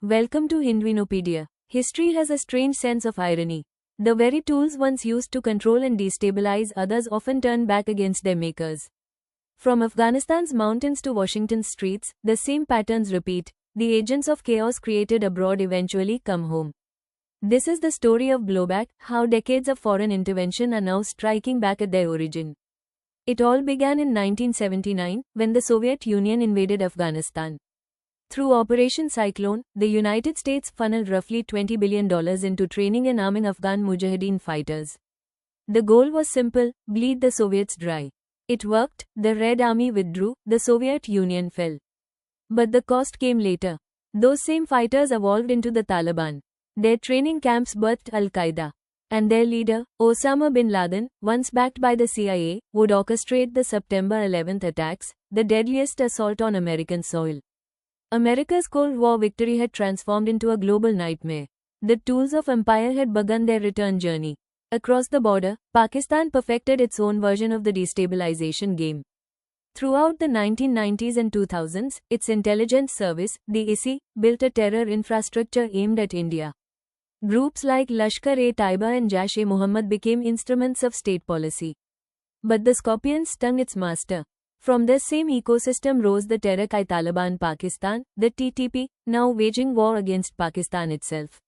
Welcome to Hinduinopedia. History has a strange sense of irony. The very tools once used to control and destabilize others often turn back against their makers. From Afghanistan's mountains to Washington's streets, the same patterns repeat. The agents of chaos created abroad eventually come home. This is the story of blowback, how decades of foreign intervention are now striking back at their origin. It all began in 1979, when the Soviet Union invaded Afghanistan. Through Operation Cyclone, the United States funneled roughly $20 billion into training and arming Afghan Mujahideen fighters. The goal was simple: bleed the Soviets dry. It worked, the Red Army withdrew, the Soviet Union fell. But the cost came later. Those same fighters evolved into the Taliban. Their training camps birthed Al-Qaeda. And their leader, Osama bin Laden, once backed by the CIA, would orchestrate the September 11th attacks, the deadliest assault on American soil. America's Cold War victory had transformed into a global nightmare. The tools of empire had begun their return journey. Across the border, Pakistan perfected its own version of the destabilization game. Throughout the 1990s and 2000s, its intelligence service, the ISI, built a terror infrastructure aimed at India. Groups like Lashkar-e-Taiba and Jaish-e-Mohammed became instruments of state policy. But the scorpion stung its master. From this same ecosystem rose the Tehrik-i-Taliban Pakistan, the TTP, now waging war against Pakistan itself.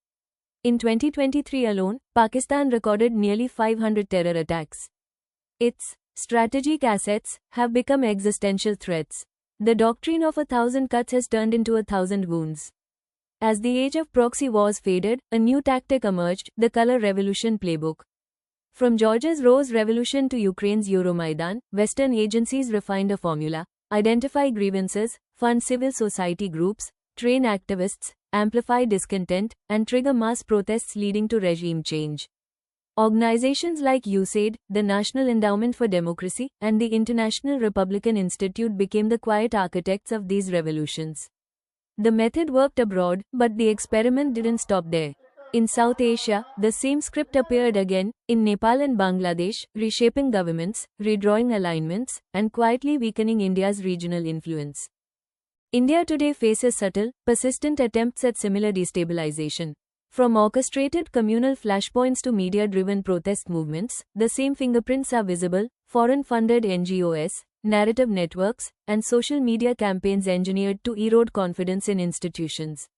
In 2023 alone, Pakistan recorded nearly 500 terror attacks. Its strategic assets have become existential threats. The doctrine of 1,000 cuts has turned into 1,000 wounds. As the age of proxy wars faded, a new tactic emerged: the color revolution playbook. From Georgia's Rose Revolution to Ukraine's Euromaidan, Western agencies refined a formula: identify grievances, fund civil society groups, train activists, amplify discontent, and trigger mass protests leading to regime change. Organizations like USAID, the National Endowment for Democracy, and the International Republican Institute became the quiet architects of these revolutions. The method worked abroad, but the experiment didn't stop there. In South Asia, the same script appeared again, in Nepal and Bangladesh, reshaping governments, redrawing alignments, and quietly weakening India's regional influence. India today faces subtle, persistent attempts at similar destabilization. From orchestrated communal flashpoints to media-driven protest movements, the same fingerprints are visible: foreign-funded NGOs, narrative networks, and social media campaigns engineered to erode confidence in institutions.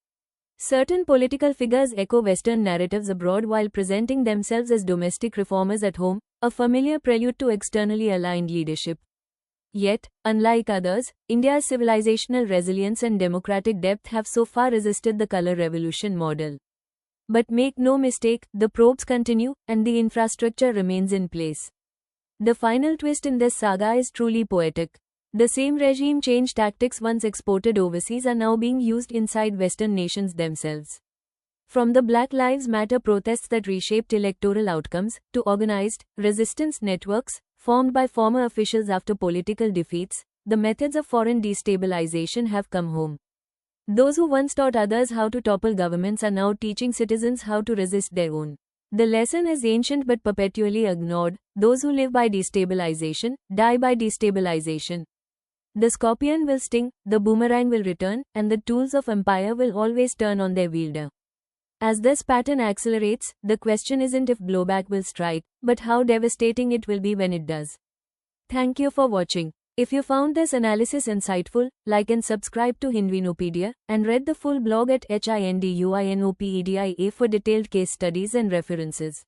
Certain political figures echo Western narratives abroad while presenting themselves as domestic reformers at home, a familiar prelude to externally aligned leadership. Yet, unlike others, India's civilizational resilience and democratic depth have so far resisted the color revolution model. But make no mistake, the probes continue, and the infrastructure remains in place. The final twist in this saga is truly poetic. The same regime change tactics once exported overseas are now being used inside Western nations themselves. From the Black Lives Matter protests that reshaped electoral outcomes, to organized resistance networks formed by former officials after political defeats, the methods of foreign destabilization have come home. Those who once taught others how to topple governments are now teaching citizens how to resist their own. The lesson is ancient but perpetually ignored: those who live by destabilization, die by destabilization. The scorpion will sting, the boomerang will return, and the tools of empire will always turn on their wielder. As this pattern accelerates, the question isn't if blowback will strike, but how devastating it will be when it does. Thank you for watching. If you found this analysis insightful, like and subscribe to Hinduinopedia, and read the full blog at Hinduinopedia for detailed case studies and references.